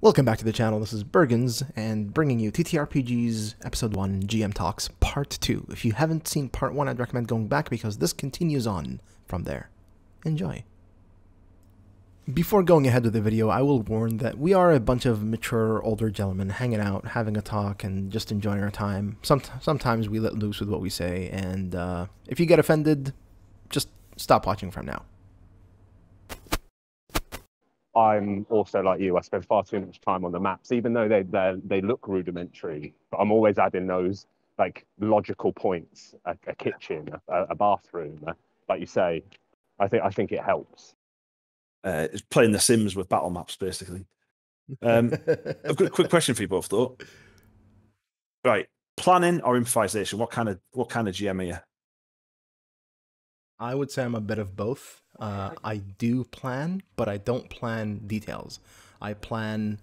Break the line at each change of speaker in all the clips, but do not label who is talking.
Welcome back to the channel. This is Bergens, and bringing you TTRPGs Episode 1 GM Talks Part 2. If you haven't seen Part 1, I'd recommend going back because this continues on from there. Enjoy. Before going ahead with the video, I will warn that we are a bunch of mature, older gentlemen hanging out, having a talk, and just enjoying our time. Sometimes we let loose with what we say, and if you get offended, just stop watching from now.
I'm also like you. I spend far too much time on the maps, even though they look rudimentary. But I'm always adding those like logical points: a kitchen, a bathroom, like you say. I think it helps.
It's playing The Sims with battle maps, basically. I've got a quick question for you both, though. Right, planning or improvisation? What kind of GM are you?
I would say I'm a bit of both. I do plan, but I don't plan details. I plan,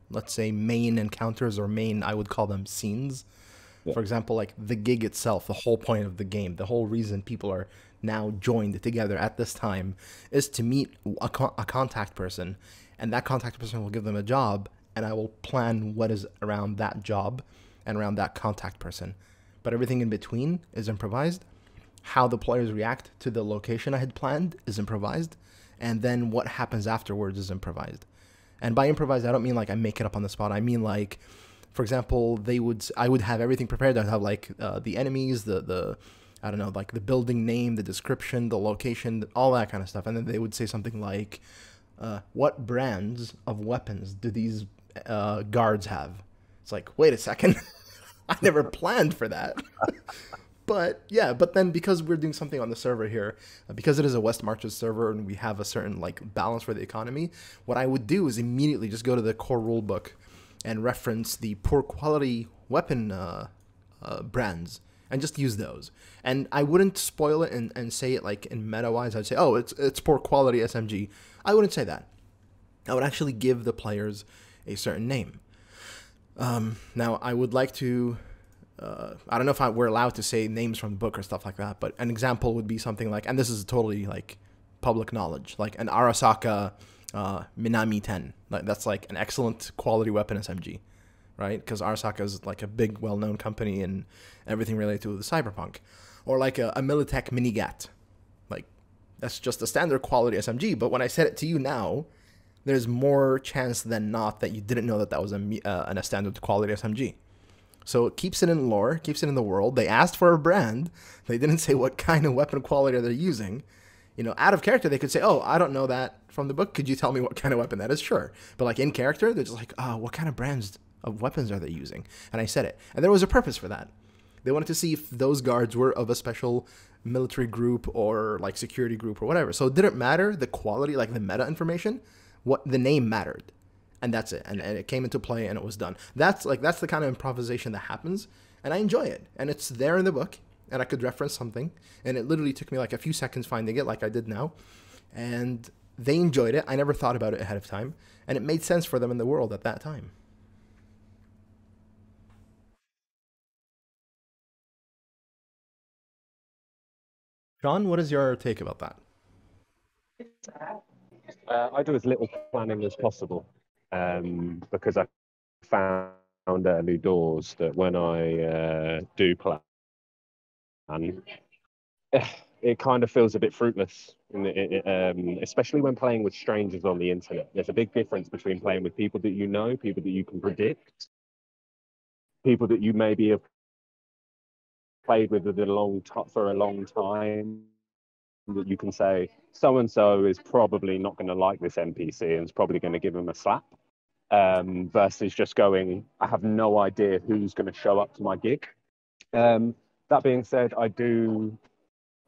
let's say, main encounters or main, I would call them scenes. Yeah. For example, like the gig itself, the whole point of the game, the whole reason people are now joined together at this time is to meet a contact person, and that contact person will give them a job, and I will plan what is around that job and around that contact person. But everything in between is improvised. How the players react to the location I had planned is improvised, and then what happens afterwards is improvised. And by improvised, I don't mean like I make it up on the spot. I mean like, for example, I would have everything prepared. I'd have like the enemies, the I don't know, like the building name, the description, the location, all that kind of stuff. And then they would say something like, what brands of weapons do these guards have? It's like, wait a second. I never planned for that. But yeah, but then because we're doing something on the server here, because it is a West Marches server and we have a certain like balance for the economy, what I would do is immediately just go to the core rulebook and reference the poor quality weapon brands and just use those. And I wouldn't spoil it and say it like in meta-wise. I'd say, oh, it's poor quality SMG. I wouldn't say that. I would actually give the players a certain name. Now, I would like to... I don't know if we're allowed to say names from the book or stuff like that, but an example would be something like, and this is totally like public knowledge, like an Arasaka Minami 10. Like, that's like an excellent quality weapon SMG, right? Because Arasaka is like a big, well-known company and everything related to the Cyberpunk. Or like a Militech Minigat. Like, that's just a standard quality SMG, but when I said it to you now, there's more chance than not that you didn't know that that was a standard quality SMG. So it keeps it in lore, keeps it in the world. They asked for a brand. They didn't say what kind of weapon quality they're using. You know, out of character, they could say, oh, I don't know that from the book. Could you tell me what kind of weapon that is? Sure. But like in character, they're just like, oh, what kind of brands of weapons are they using? And I said it. And there was a purpose for that. They wanted to see if those guards were of a special military group or like security group or whatever. So it didn't matter the quality, like the meta information. What the name mattered. And that's it. And it came into play and it was done. That's the kind of improvisation that happens. And I enjoy it. And it's there in the book. And I could reference something. And it literally took me like a few seconds finding it like I did now. And they enjoyed it. I never thought about it ahead of time. And it made sense for them in the world at that time. Sean, what is your take about that?
I do as little planning as possible. Because I found early doors that when I do plan, it kind of feels a bit fruitless, especially when playing with strangers on the internet. There's a big difference between playing with people that you know, people that you can predict, people that you maybe have played with for a long time, that you can say, so-and-so is probably not going to like this NPC and is probably going to give him a slap. Versus just going, I have no idea who's going to show up to my gig. That being said, I do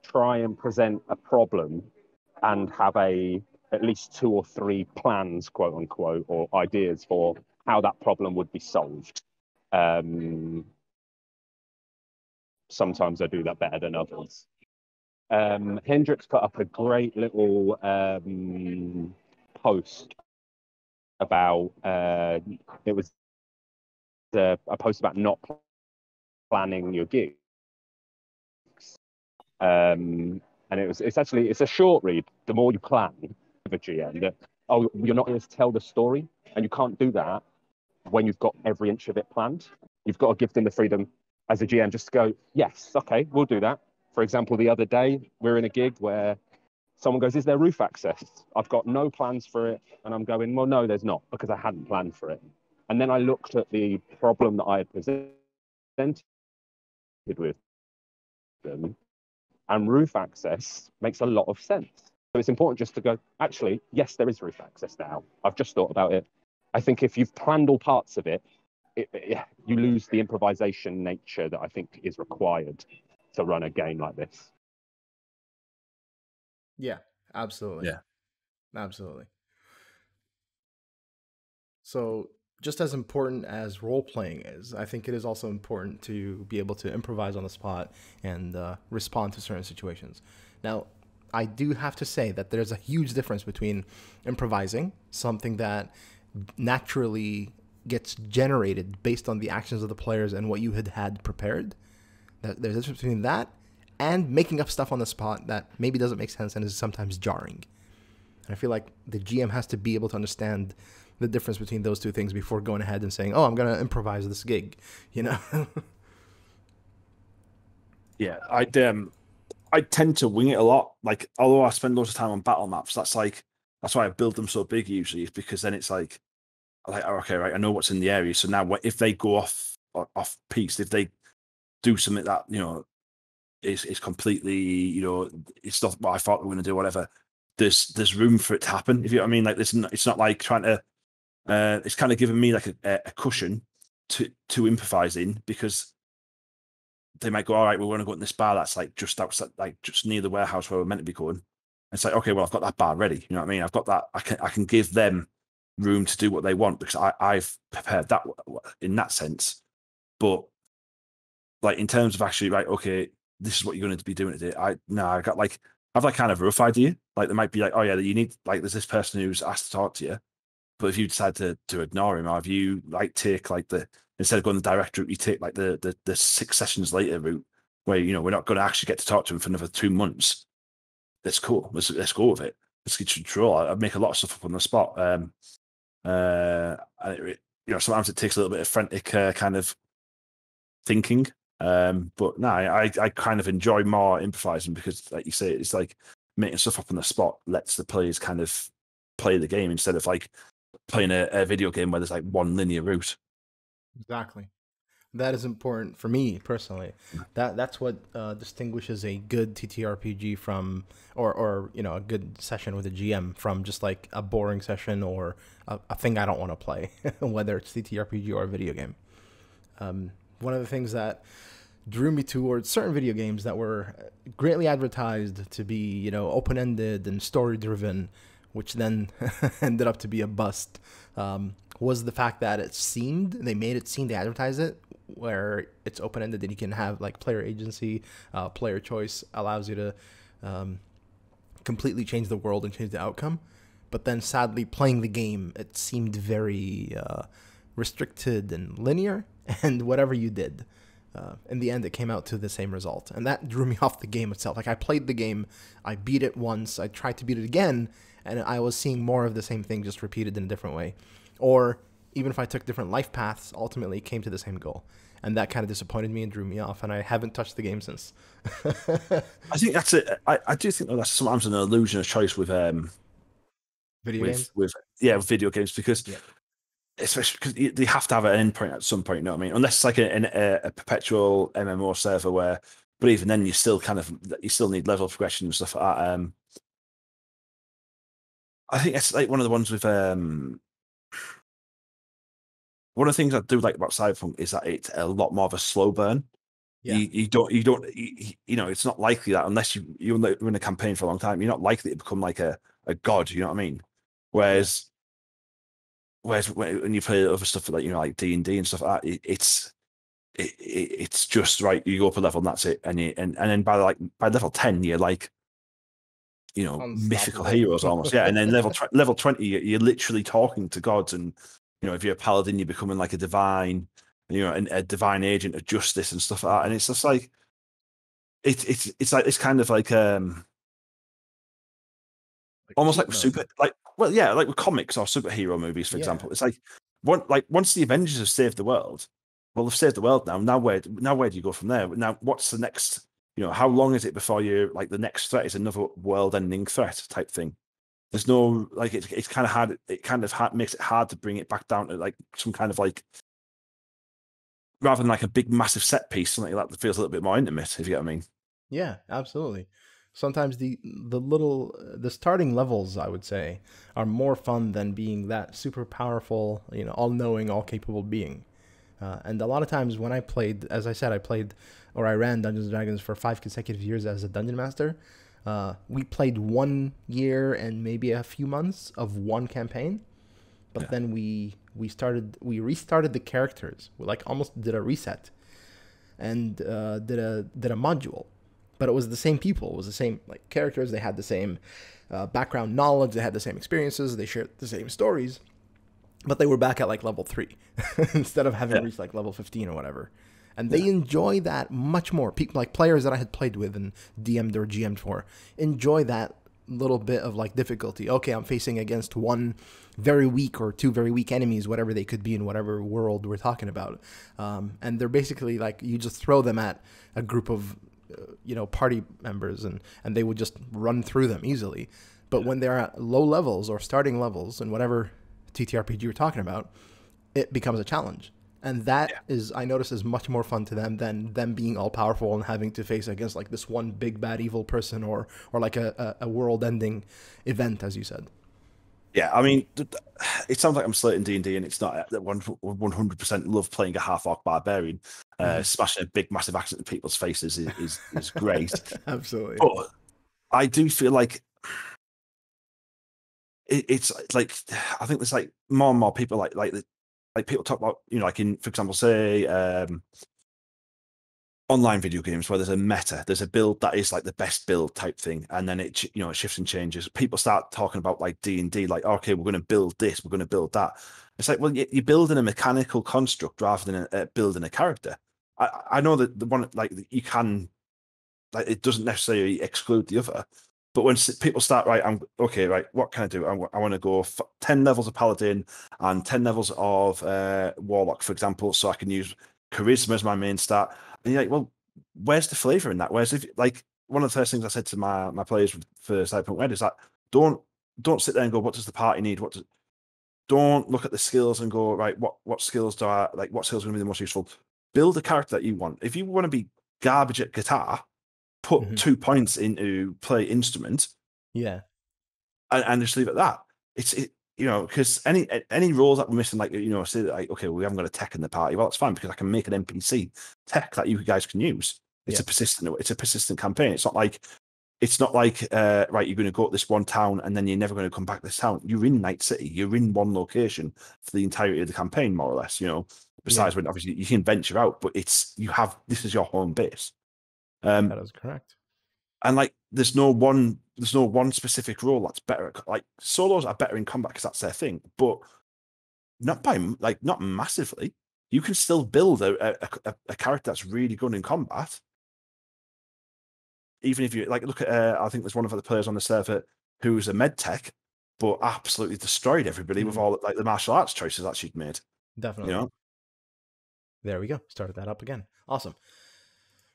try and present a problem and have at least 2 or 3 plans, quote unquote, or ideas for how that problem would be solved. Sometimes I do that better than others. Hendrix put up a great little post about it was a post about not planning your gigs, and it's a short read. The more you plan with a GM, that you're not going to tell the story, And you can't do that when you've got every inch of it planned. You've got to give them the freedom as a GM just to go, yes, okay, we'll do that. For example, the other day, we're in a gig where someone goes, is there roof access? I've got no plans for it. And I'm going, well, no, there's not, because I hadn't planned for it. And then I looked at the problem that I had presented with them, and roof access makes a lot of sense. So it's important just to go, actually, yes, there is roof access now. I've just thought about it. I think if you've planned all parts of it, you lose the improvisation nature that I think is required to run a game like this.
Yeah, absolutely.
Yeah.
Absolutely. So, just as important as role playing is, I think it is also important to be able to improvise on the spot and respond to certain situations. Now, I do have to say that there's a huge difference between improvising, something that naturally gets generated based on the actions of the players and what you had prepared. There's a difference between that and making up stuff on the spot that maybe doesn't make sense and is sometimes jarring. And I feel like the GM has to be able to understand the difference between those two things before going ahead and saying, oh, I'm going to improvise this gig, you know?
Yeah, I tend to wing it a lot. Like, although I spend lots of time on battle maps, that's why I build them so big usually, because then it's like, okay, right, I know what's in the area. So now if they go off piece, if they do something that, you know, is completely, you know, it's not what I thought we were going to do, whatever, there's room for it to happen. If you know what I mean, like it's not like trying to, it's kind of giving me like a cushion to improvise in, because they might go, all right, we're going to go in this bar that's like just outside, like just near the warehouse where we're meant to be going. And it's like, okay, well, I've got that bar ready. You know what I mean? I've got that. I can give them room to do what they want because I've prepared that in that sense. But like in terms of actually, right, okay, this is what you're going to be doing today. I've like kind of a rough idea. Like there might be like, oh yeah, you need, like there's this person who's asked to talk to you. But if you decide to ignore him, or if you like take like instead of going the direct route, you take like the 6 sessions later route, where, you know, we're not going to actually get to talk to him for another 2 months. That's cool. Let's go with it. Let's get control. I make a lot of stuff up on the spot. You know, sometimes it takes a little bit of frantic kind of thinking. But no, I kind of enjoy more improvising because, like you say, it's like making stuff up on the spot lets the players kind of play the game instead of like playing a video game where there's like one linear route.
Exactly. That is important for me personally. That's what distinguishes a good TTRPG from, or you know, a good session with a GM from just like a boring session or a thing I don't want to play, whether it's TTRPG or a video game. One of the things that drew me towards certain video games that were greatly advertised to be, you know, open-ended and story-driven, which then ended up to be a bust, was the fact that they made it seem, they advertised it, where it's open-ended and you can have like player agency, player choice allows you to completely change the world and change the outcome. But then sadly playing the game, it seemed very restricted and linear, and whatever you did, in the end it came out to the same result. And that drew me off the game itself. Like I played the game, I beat it once, I tried to beat it again, and I was seeing more of the same thing just repeated in a different way. Or even if I took different life paths, ultimately it came to the same goal. And that kind of disappointed me and drew me off, and I haven't touched the game since.
I think that's it. I do think that's sometimes an illusion of choice with
Video games?
with video games, because especially because they have to have an endpoint at some point, you know what I mean? Unless it's like a perpetual MMO server where, but even then you still need level progression and stuff like that. I think it's like one of the ones with one of the things I do like about Cyberpunk is that it's a lot more of a slow burn.
Yeah.
You know, it's not likely that unless you're in a campaign for a long time, you're not likely to become like a god, you know what I mean? Whereas when you play other stuff like, you know, like D&D and stuff like that, it's just right. You go up a level and that's it, and then by level 10, you're like, you know, mythical heroes almost, yeah. And then level 20, you're literally talking to gods, and you know, if you're a paladin, you're becoming like a divine, you know, a divine agent of justice and stuff like that. And it's just like it's like it's kind of like almost like super, well, yeah, like with comics or superhero movies, for example, it's like once the Avengers have saved the world, well, they've saved the world now. Now where do you go from there? Now what's the next? How long is it before you like the next threat is another world-ending threat type thing? There's no like it's kind of hard. It kind of makes it hard to bring it back down to like some kind of like rather than like a big massive set piece, something like that feels a little bit more intimate. If you get what I mean.
Yeah, absolutely. Sometimes the starting levels, I would say, are more fun than being that super powerful, all-knowing, all-capable being. And a lot of times when I played, as I said, I ran Dungeons and Dragons for 5 consecutive years as a dungeon master. We played 1 year and maybe a few months of one campaign, but then we restarted the characters. We like almost did a reset and did a module. But it was the same people. It was the same like characters. They had the same background knowledge. They had the same experiences. They shared the same stories. But they were back at like level 3 instead of having reached like level 15 or whatever. And they enjoy that much more. People like players that I had played with and DM'd or GM'd for enjoy that little bit of like difficulty. Okay, I'm facing against one very weak or 2 very weak enemies, whatever they could be in whatever world we're talking about. And they're basically like you just throw them at a group of party members and they would just run through them easily. But when they're at low levels or starting levels and whatever TTRPG you're talking about, it becomes a challenge. And that is, I notice, is much more fun to them than them being all powerful and having to face against like this one big bad evil person or like a world ending event, as you said.
Yeah, I mean, it sounds like I'm slating D&D, and it's not. 100% love playing a half-orc barbarian. Smashing a big, massive accent in people's faces is great.
Absolutely.
But I do feel like it's like I think there's like more and more people like people talk about like in, for example, say online video games where there's a meta, there's a build that is like the best build type thing, and then it it shifts and changes. People start talking about like D&D, like okay, we're going to build this, we're going to build that. It's like, well, you're building a mechanical construct rather than building a character. I know that the one like you can like it doesn't necessarily exclude the other, but when people start I'm okay, right, what can I do? I want to go 10 levels of paladin and 10 levels of warlock, for example, so I can use charisma as my main stat. And you're like, well, where's the flavor in that? Whereas if like one of the first things I said to my players for Cyberpunk RED is that don't sit there and go, what does the party need? Don't look at the skills and go, right, what skills do I like? What skills are going to be the most useful? Build a character that you want. If you want to be garbage at guitar, put 2 points into play instrument.
Yeah.
And just leave it at that. Because any roles that we're missing, like say that like, okay, we haven't got a tech in the party. Well, it's fine because I can make an NPC tech that you guys can use. It's a persistent campaign. It's not like right, you're going to go to this one town and then you're never going to come back to this town. You're in Night City. You're in one location for the entirety of the campaign, more or less. Besides when obviously you can venture out, but this is your home base.
That is correct.
And like, there's no one specific role that's better. Like solos are better in combat because that's their thing, but not massively. You can still build a character that's really good in combat, even if you like look at. I think there's one of the players on the server who's a med tech, but absolutely destroyed everybody with all like the martial arts choices that she'd made.
Definitely. There we go. Started that up again. Awesome.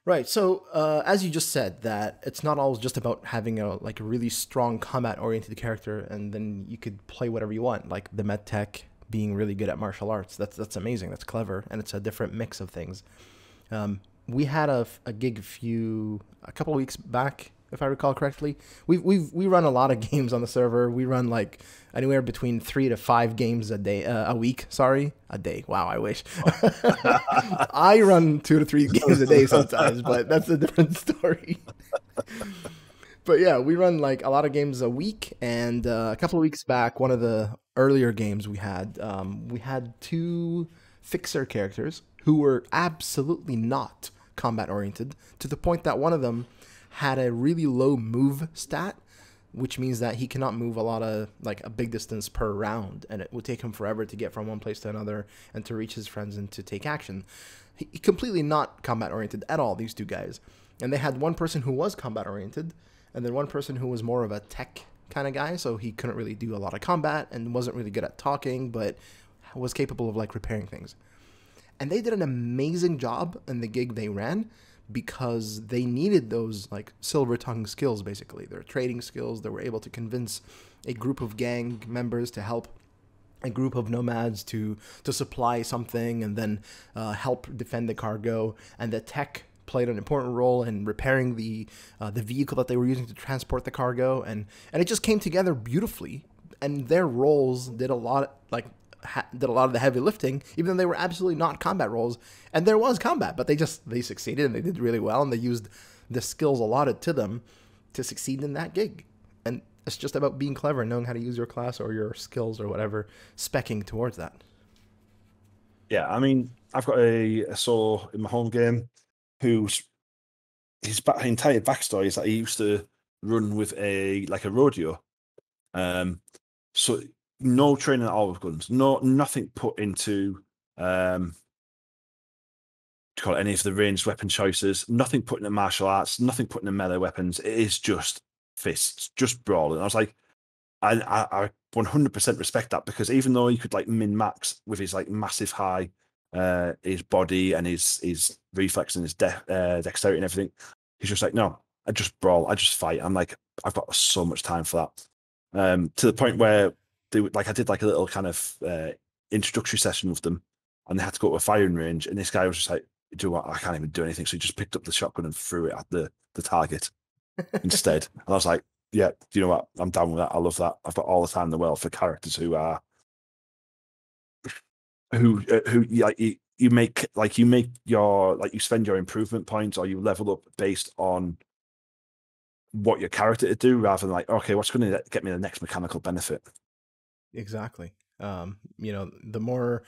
Right. So, as you just said, that it's not always just about having a really strong combat-oriented character, and then you could play whatever you want, like the med tech being really good at martial arts. That's amazing. That's clever, and it's a different mix of things. We had a gig a couple of weeks back, if I recall correctly. We run a lot of games on the server. We run like anywhere between 3 to 5 games a week. Sorry, a day. Wow, I wish. I run 2 to 3 games a day sometimes, but that's a different story. But yeah, we run like a lot of games a week, and a couple of weeks back, one of the earlier games we had 2 fixer characters who were absolutely not combat oriented, to the point that one of them had a really low move stat, which means that he cannot move a big distance per round, and it would take him forever to get from one place to another and to reach his friends and to take action. He completely not combat oriented at all, these 2 guys. And they had one person who was combat oriented, and then one person who was more of a tech kind of guy, so he couldn't really do a lot of combat and wasn't really good at talking, but was capable of like repairing things. And they did an amazing job in the gig they ran because they needed those like silver tongue skills, basically. Their trading skills. They were able to convince a group of gang members to help a group of nomads to supply something and then help defend the cargo. And the tech played an important role in repairing the vehicle that they were using to transport the cargo. And it just came together beautifully. And their roles did a lot, did a lot of the heavy lifting, even though they were absolutely not combat roles. And there was combat, but they succeeded and they did really well. And they used the skills allotted to them to succeed in that gig. And it's just about being clever and knowing how to use your class or your skills or whatever, speccing towards that.
Yeah, I mean, I've got a solo in my home game whose his entire backstory is that he used to run with a rodeo. So no training at all with guns, nothing put into call it any of the ranged weapon choices, nothing put into martial arts, nothing put into melee weapons. It is just fists, just brawling. I was like, I 100% respect that, because even though he could like min max with his like massive high, his body and his reflex and his dexterity and everything, he's just like, no, I just brawl, I just fight. I'm like, I've got so much time for that. To the point where they would, like, I did like a little kind of introductory session with them, and they had to go to a firing range, and this guy was just like, do what? I can't even do anything. So he just picked up the shotgun and threw it at the target instead. And I was like, yeah, you know what? I'm down with that. I love that. I've got all the time in the world for characters who are you make your, like, you spend your improvement points or you level up based on what your character to do, rather than like, okay, what's going to get me the next mechanical benefit.
Exactly. The more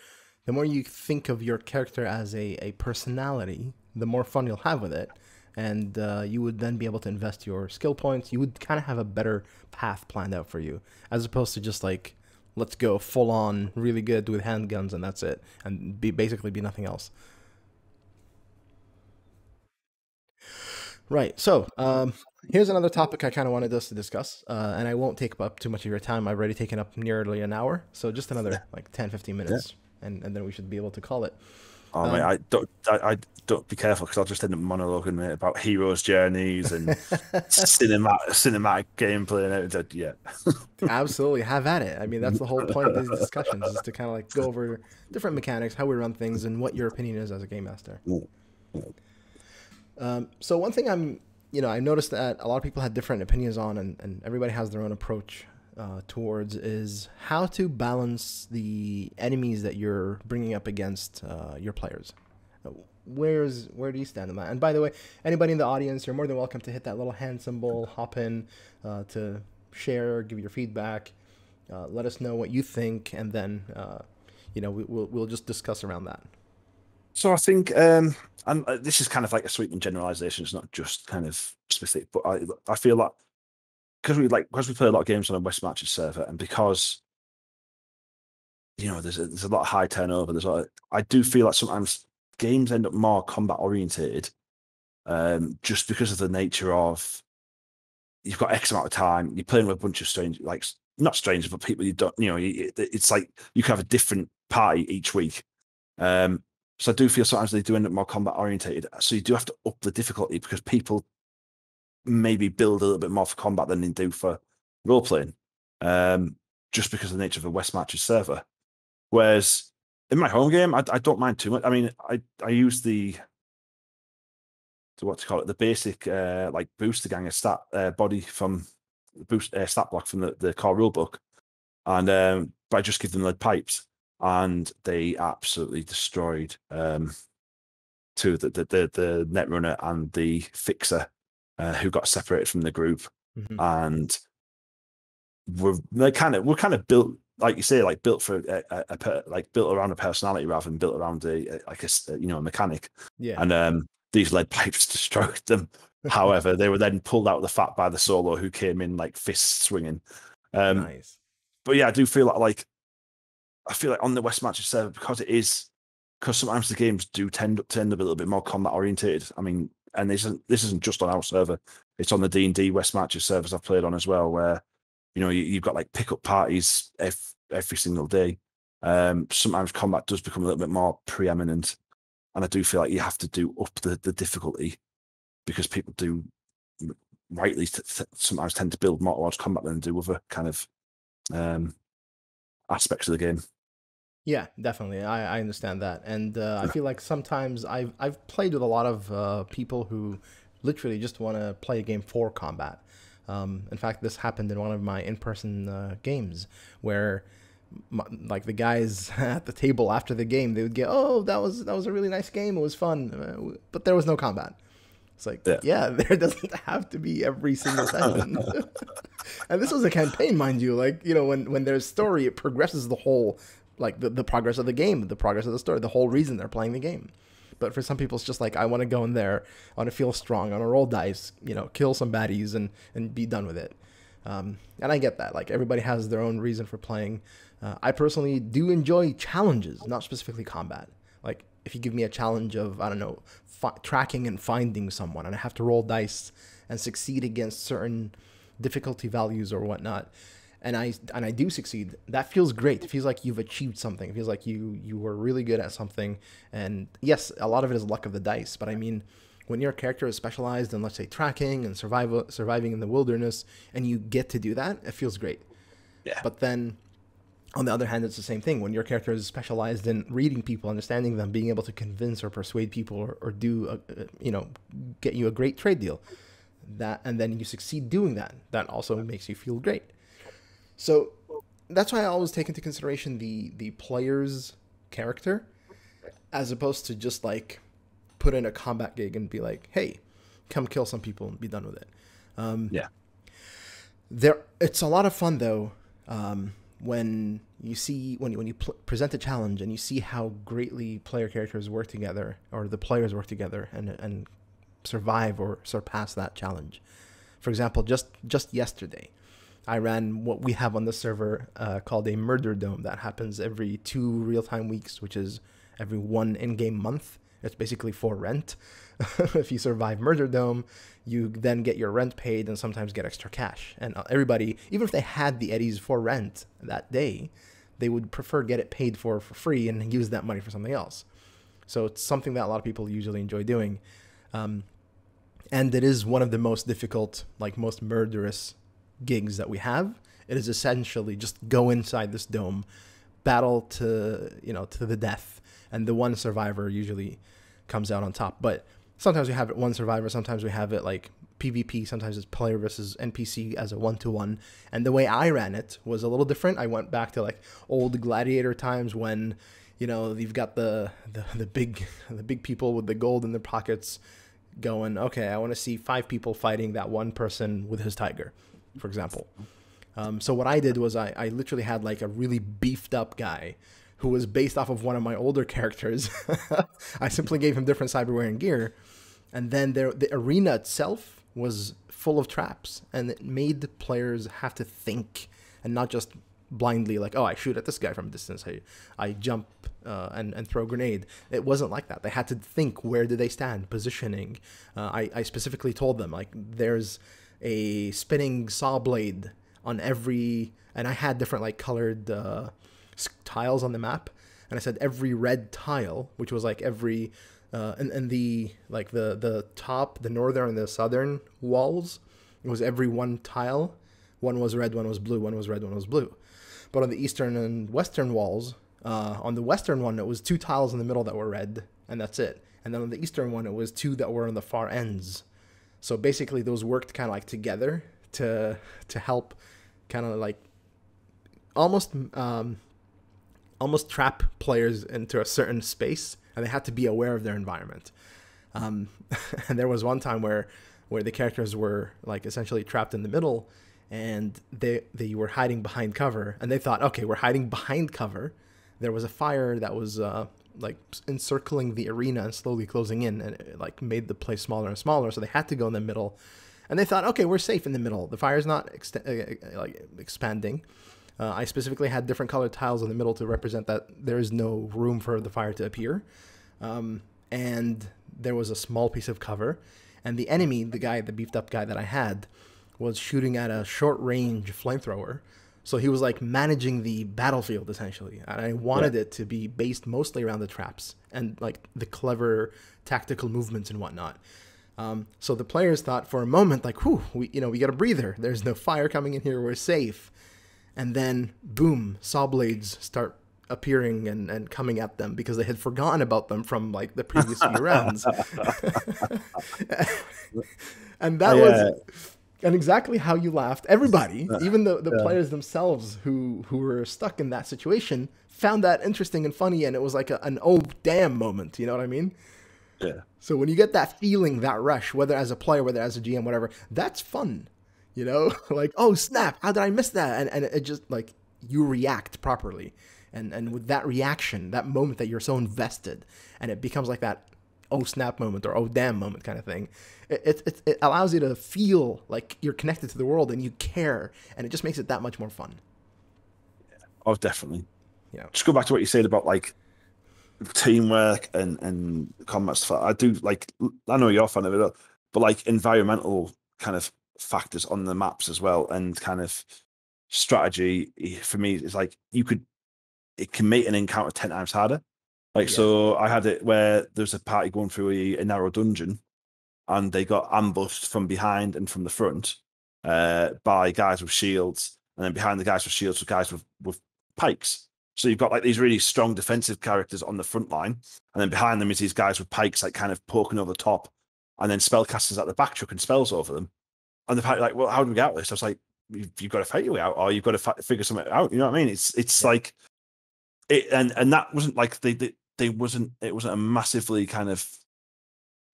you think of your character as a personality, the more fun you'll have with it. And you would then be able to invest your skill points. You would kind of have a better path planned out for you, as opposed to just like, let's go full on really good with handguns and that's it, and basically be nothing else. Right. So here's another topic I kind of wanted us to discuss, and I won't take up too much of your time. I've already taken up nearly an hour, so just another like 10-15 minutes, and then we should be able to call it.
Oh, mate, I don't be careful, because I'll just end up monologuing, mate, about heroes' journeys and cinematic gameplay and everything. Yeah,
absolutely, have at it. I mean, that's the whole point of these discussions, is to kind of like go over different mechanics, how we run things, and what your opinion is as a game master. So one thing I noticed that a lot of people had different opinions on, and everybody has their own approach towards, is how to balance the enemies that you're bringing up against your players. Where do you stand on that? And by the way, anybody in the audience, you're more than welcome to hit that little hand symbol, hop in to share, give your feedback, let us know what you think, and then we'll just discuss around that.
So I think, and this is kind of like a sweeping generalization. It's not just kind of specific, but I feel like because we play a lot of games on a West Matches server, and because there's a lot of high turnover. I do feel like sometimes games end up more combat orientated, just because of the nature of, you've got X amount of time, you're playing with a bunch of strangers, like not strangers, but people you don't, it's like you can have a different party each week. So I do feel sometimes they do end up more combat orientated. So you do have to up the difficulty, because people maybe build a little bit more for combat than they do for role playing, just because of the nature of a West Matches server. Whereas in my home game, I don't mind too much. I mean, I use the basic like booster gang stat body from the boost stat block from the core rulebook, and but I just give them lead pipes, and they absolutely destroyed two the netrunner and the fixer, who got separated from the group.
Mm-hmm.
And we're kind of built, like you say, like built for built around a personality rather than built around a mechanic.
Yeah.
And these lead pipes destroyed them. However, they were then pulled out of the fat by the solo, who came in like fists swinging.
Nice.
But yeah, I do feel like I feel like on the West Matches server, because sometimes the games do tend up a little bit more combat orientated. I mean, and this isn't just on our server; it's on the D&D West Matches servers I've played on as well, where You know, you've got like pickup parties every single day. Sometimes combat does become a little bit more preeminent, and I do feel like you have to do up the difficulty, because people do rightly sometimes tend to build more towards combat than do other kind of aspects of the game.
Yeah, definitely. I understand that, and I feel like sometimes I've played with a lot of people who literally just want to play a game for combat. In fact, this happened in one of my in-person games where, like, the guys at the table after the game, they would get, "Oh, that was a really nice game. It was fun," but there was no combat. It's like, yeah, there doesn't have to be every single session. And this was a campaign, mind you. Like, you know, when there's story, it progresses the whole, like, the progress of the game, the progress of the story, the whole reason they're playing the game. But for some people, it's just like, I want to go in there, I want to feel strong, I want to roll dice, you know, kill some baddies and be done with it. And I get that. Like, everybody has their own reason for playing. I personally do enjoy challenges, not specifically combat. Like, if you give me a challenge of, I don't know, tracking and finding someone, and I have to roll dice and succeed against certain difficulty values or whatnot, and I do succeed, that feels great. It feels like you've achieved something. It feels like you were really good at something. And yes, a lot of it is luck of the dice, but I mean, when your character is specialized in, let's say, tracking and surviving in the wilderness, and you get to do that, it feels great.
Yeah.
But then, on the other hand, it's the same thing. When your character is specialized in reading people, understanding them, being able to convince or persuade people, or do, get you a great trade deal, and then you succeed doing that, that also makes you feel great. So that's why I always take into consideration the player's character, as opposed to just like put in a combat gig and be like, hey, come kill some people and be done with it. It's a lot of fun though. When you see when you present a challenge and you see how greatly player characters work together, or the players work together, and survive or surpass that challenge. For example, just yesterday, I ran what we have on the server called a murder dome that happens every 2 real-time weeks, which is every 1 in-game month. It's basically for rent. If you survive murder dome, you then get your rent paid and sometimes get extra cash. And everybody, even if they had the eddies for rent that day, they would prefer get it paid for free and use that money for something else. So it's something that a lot of people usually enjoy doing. And it is one of the most difficult, like most murderous gigs that we have. It is essentially just go inside this dome, battle to the death, and the one survivor usually comes out on top. But sometimes we have it one survivor, sometimes we have it like PvP, sometimes it's player versus NPC as a 1-to-1. And the way I ran it was a little different. I went back to like old gladiator times when, you've got the big people with the gold in their pockets going, okay, I want to see 5 people fighting that one person with his tiger, for example. So what I did was I literally had like a really beefed up guy who was based off of one of my older characters. I simply gave him different cyberware and gear. And then the arena itself was full of traps, and it made the players have to think and not just blindly like, oh, I shoot at this guy from a distance, I jump and throw a grenade. It wasn't like that. They had to think, where do they stand, positioning. I specifically told them, like, there's a spinning saw blade on every, and I had different like colored tiles on the map, and I said every red tile, which was like every and the like the top, the northern and the southern walls, it was every one tile. One was red, one was blue, one was red, one was blue. But on the eastern and western walls, on the western one, it was 2 tiles in the middle that were red, and that's it. And then on the eastern one, it was 2 that were on the far ends. So basically, those worked kind of like together to help kind of like almost trap players into a certain space, and they had to be aware of their environment. And there was one time where the characters were like essentially trapped in the middle, and they were hiding behind cover, and they thought, okay, we're hiding behind cover. There was a fire that was like encircling the arena and slowly closing in, and it like made the place smaller and smaller. So they had to go in the middle, and they thought, okay, we're safe in the middle. The fire's not expanding. I specifically had different colored tiles in the middle to represent that there is no room for the fire to appear. And there was a small piece of cover, and the enemy, the beefed up guy that I had, was shooting at a short range flamethrower. So he was like managing the battlefield essentially. And I wanted it to be based mostly around the traps and like the clever tactical movements and whatnot. So the players thought for a moment like, whew, we got a breather. There's no fire coming in here. We're safe. And then boom, saw blades start appearing and coming at them because they had forgotten about them from like the previous few rounds. And that was and exactly how you laughed. Everybody, even the players themselves who were stuck in that situation, found that interesting and funny, and it was like an oh damn moment. You know what I mean?
Yeah.
So when you get that feeling, that rush, whether as a player, whether as a GM, whatever, that's fun. You know, like, oh snap, how did I miss that? And it just like you react properly. And with that reaction, that moment that you're so invested, and it becomes like that oh snap moment or oh damn moment kind of thing. It allows you to feel like you're connected to the world and you care, and it just makes it that much more fun.
Oh, definitely.
Yeah.
Just go back to what you said about like teamwork and combat stuff. I do like. I know you're a fan of it, but like environmental kind of factors on the maps as well, and kind of strategy for me is like it can make an encounter 10 times harder. Like, so I had it where there's a party going through a narrow dungeon and they got ambushed from behind and from the front by guys with shields. And then behind the guys with shields were guys with pikes. So you've got like these really strong defensive characters on the front line. And then behind them is these guys with pikes, like kind of poking over the top. And then spellcasters at the back chucking spells over them. And the party like, well, how do we get out of this? I was like, you've got to fight your way out, or you've got to figure something out. You know what I mean? It's like, and that wasn't like it wasn't a massively kind of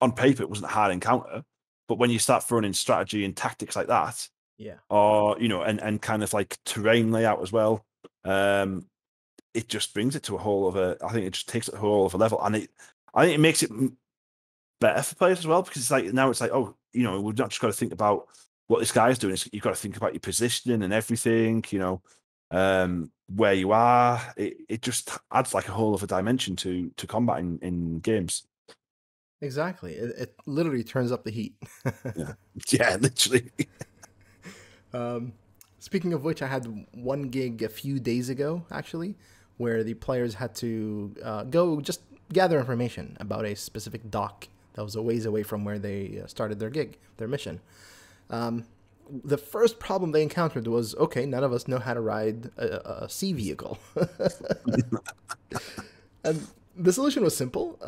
on paper it wasn't a hard encounter, but when you start throwing in strategy and tactics like that, or and kind of like terrain layout as well, it just brings it to a whole other. I think it just takes it to a whole other level, and I think it makes it better for players as well, because it's like now it's like, oh, we've not just got to think about what this guy's doing. You've got to think about your positioning and everything. Where you are, it just adds like a whole other dimension to combat in games.
Exactly. It literally turns up the heat.
Yeah, literally.
Speaking of which, I had one gig a few days ago, actually, where the players had to go just gather information about a specific dock that was a ways away from where they started their mission. The first problem they encountered was, okay, none of us know how to ride a sea vehicle. And the solution was simple.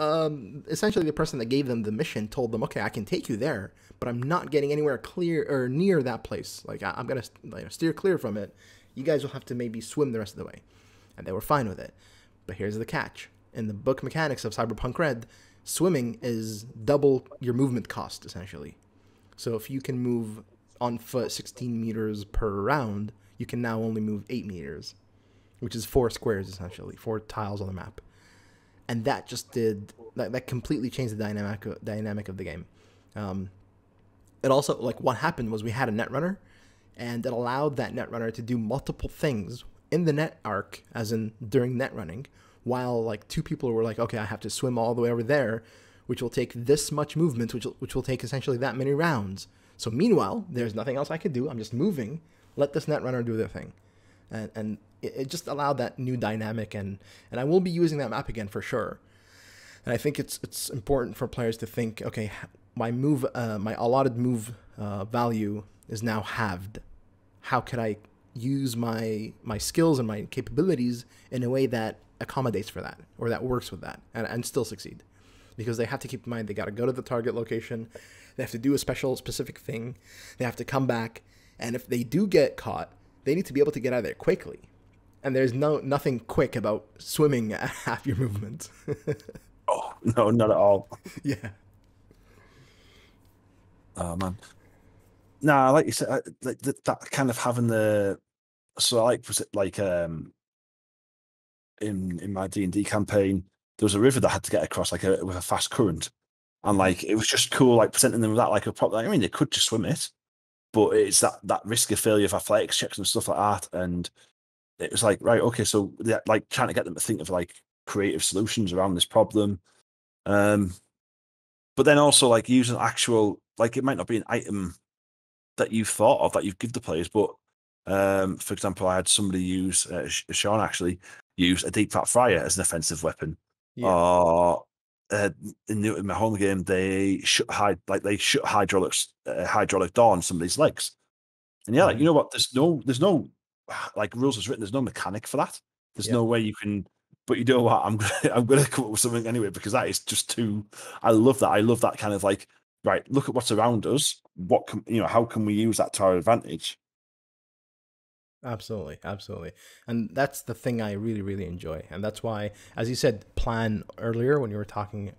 Essentially, the person that gave them the mission told them, okay, I can take you there, but I'm not getting anywhere clear or near that place. Like, I'm going to steer clear from it. You guys will have to maybe swim the rest of the way. And they were fine with it. But here's the catch. In the book mechanics of Cyberpunk RED, swimming is double your movement cost, essentially. So if you can move on foot 16 meters per round, you can now only move 8 meters, which is 4 squares, essentially, 4 tiles on the map. And that just that completely changed the dynamic of the game. It also, like, what happened was we had a netrunner, and it allowed that netrunner to do multiple things in the net arc, as in during net running, while like 2 people were like, okay, I have to swim all the way over there, which will take this much movement, which will take essentially that many rounds. So meanwhile, there's nothing else I could do. I'm just moving. Let this netrunner do their thing. And it just allowed that new dynamic, and I will be using that map again for sure. And I think it's important for players to think, okay, my allotted move value is now halved. How could I use my skills and my capabilities in a way that accommodates for that, or that works with that, and still succeed? Because they have to keep in mind they got to go to the target location, they have to do a specific thing, they have to come back, and if they do get caught, they need to be able to get out of there quickly. And there's nothing quick about swimming at half your movement.
Oh, no, not at all.
Yeah.
Oh, man. Nah, like you said, like that kind of having the... So was it like in my D&D campaign, there was a river that had to get across like with a fast current. And like it was just cool, like presenting them with that like a problem. I mean, they could just swim it, but it's that risk of failure of athletics checks and stuff like that. And it was like, right, okay, so they're like trying to get them to think of like creative solutions around this problem. But then also like using actual, like it might not be an item that you've thought of that you've given the players. But for example, I had somebody use Sean actually use a deep fat fryer as an offensive weapon.
Yeah.
Or in my home game, they shut hydraulic door on somebody's legs. And yeah, like, you know what? There's no like rules as written. There's no mechanic for that. There's no way you can. But you know what? I'm gonna come up with something anyway because that is just too. I love that. I love that kind of like, right. Look at what's around us. What can how can we use that to our advantage?
Absolutely, absolutely. And that's the thing I really, really enjoy. And that's why, as you said, plan earlier when you were talking,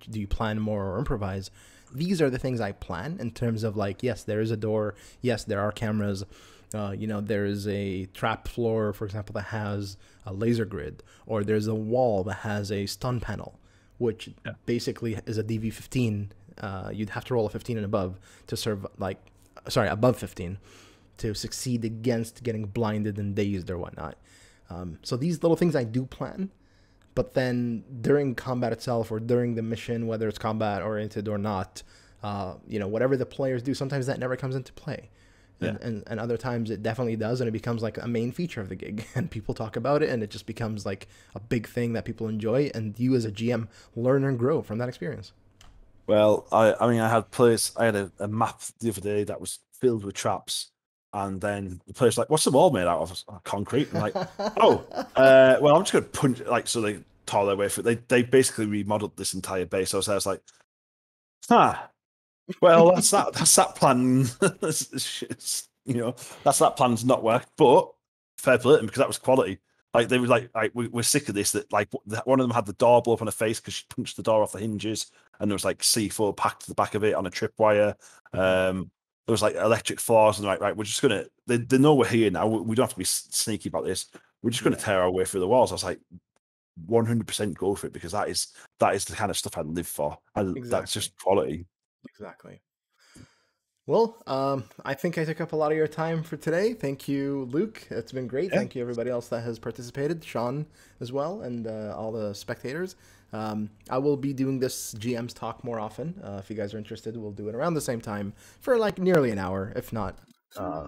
do you plan more or improvise? These are the things I plan in terms of like, yes, there is a door. Yes, there are cameras. There is a trap floor, for example, that has a laser grid, or there's a wall that has a stun panel, which basically is a DV15. You'd have to roll a 15 and above to serve above 15 to succeed against getting blinded and dazed or whatnot. So these little things I do plan, but then during combat itself or during the mission, whether it's combat oriented or not, whatever the players do, sometimes that never comes into play. And other times it definitely does, and it becomes like a main feature of the gig, and people talk about it, and it just becomes like a big thing that people enjoy, and you as a GM learn and grow from that experience.
Well, I had a map the other day that was filled with traps, and then the player's like, "What's the wall made out of?" Concrete. I'm like, "Oh, well, I'm just going to punch." Like, so they tore their way through. They basically remodeled this entire base. So I was like, well, that's that plan. That's that plan's not worked, but fair play to them because that was quality. Like they were like we're sick of this. That like one of them had the door blow up on her face because she punched the door off the hinges, and there was like C4 packed to the back of it on a tripwire. There was like electric floors, and right, we're just gonna. They know we're here now. We don't have to be sneaky about this. We're just gonna tear our way through the walls. I was like, 100% go for it because that is the kind of stuff I live for. That's just quality.
Exactly. Well, I think I took up a lot of your time for today. Thank you, Luke. It's been great. Thank you, everybody else that has participated, Sean as well, and all the spectators. I will be doing this GM's talk more often. If you guys are interested, we'll do it around the same time for like nearly an hour, if not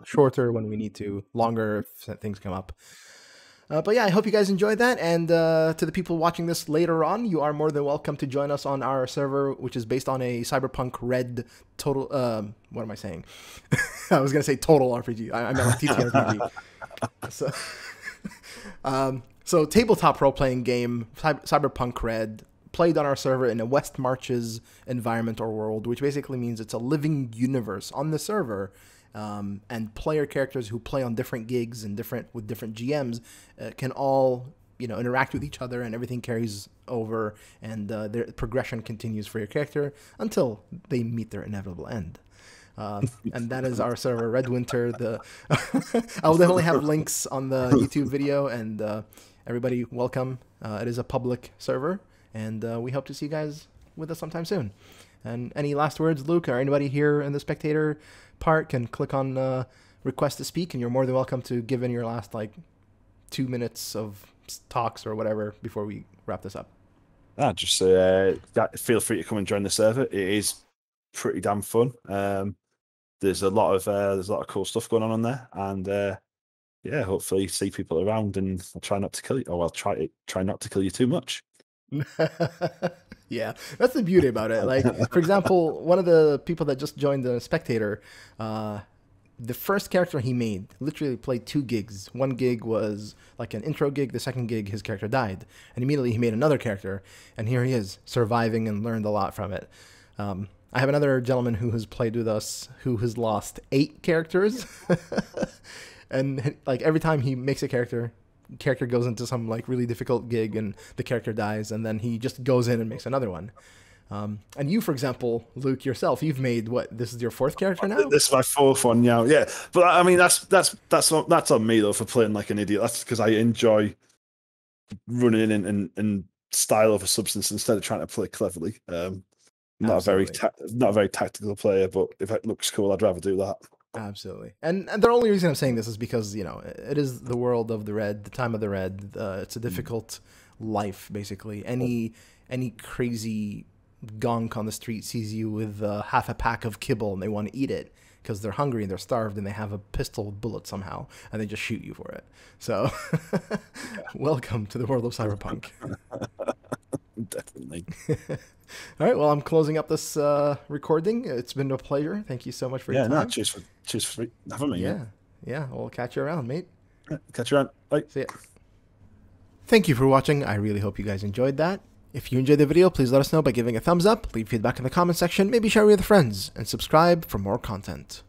shorter when we need to, longer if things come up. But yeah, I hope you guys enjoyed that. And to the people watching this later on, you are more than welcome to join us on our server, which is based on a Cyberpunk RED total. What am I saying? I was gonna say total RPG. I meant like TTRPG. So tabletop role-playing game, Cyberpunk RED, played on our server in a West Marches environment or world, which basically means it's a living universe on the server. And player characters who play on different gigs and with different GMs can all interact with each other, and everything carries over, and their progression continues for your character until they meet their inevitable end. And that is our server, Red Winter. I'll definitely have links on the YouTube video, and everybody welcome. It is a public server, and we hope to see you guys with us sometime soon. And any last words, Luke, or anybody here in the spectator part can click on request to speak, and you're more than welcome to give in your last 2 minutes of talks or whatever before we wrap this up.
Just feel free to come and join the server. It is pretty damn fun. There's a lot of cool stuff going on there, and hopefully see people around, and I'll try not to kill you. I'll try not to kill you too much.
Yeah, that's the beauty about it. Like, for example, one of the people that just joined the spectator, the first character he made literally played 2 gigs. One gig was like an intro gig. The second gig, his character died. And immediately he made another character. And here he is, surviving and learned a lot from it. I have another gentleman who has played with us who has lost 8 characters. And every time he makes a character goes into some really difficult gig and the character dies, and then he just goes in and makes another one. And you, for example, Luke, yourself, you've made this is your 4th character now?
This is my 4th one now. Yeah. But I mean that's on me though for playing like an idiot. That's because I enjoy running in and style over substance instead of trying to play cleverly. Not a very tactical player, but if it looks cool, I'd rather do that.
Absolutely. And the only reason I'm saying this is because, it is the world of the Red, the time of the Red. It's a difficult life, basically. Any crazy gonk on the street sees you with half a pack of kibble and they want to eat it. because they're hungry and they're starved and they have a pistol with bullets somehow, and they just shoot you for it. So, welcome to the world of Cyberpunk.
Definitely.
All right, well, I'm closing up this recording. It's been a pleasure. Thank you so much for your time.
No, cheers for having me.
Yeah, we'll catch you around, mate.
Catch you around. Bye.
See ya. Thank you for watching. I really hope you guys enjoyed that. If you enjoyed the video, please let us know by giving a thumbs up, leave feedback in the comment section, maybe share it with your friends, and subscribe for more content.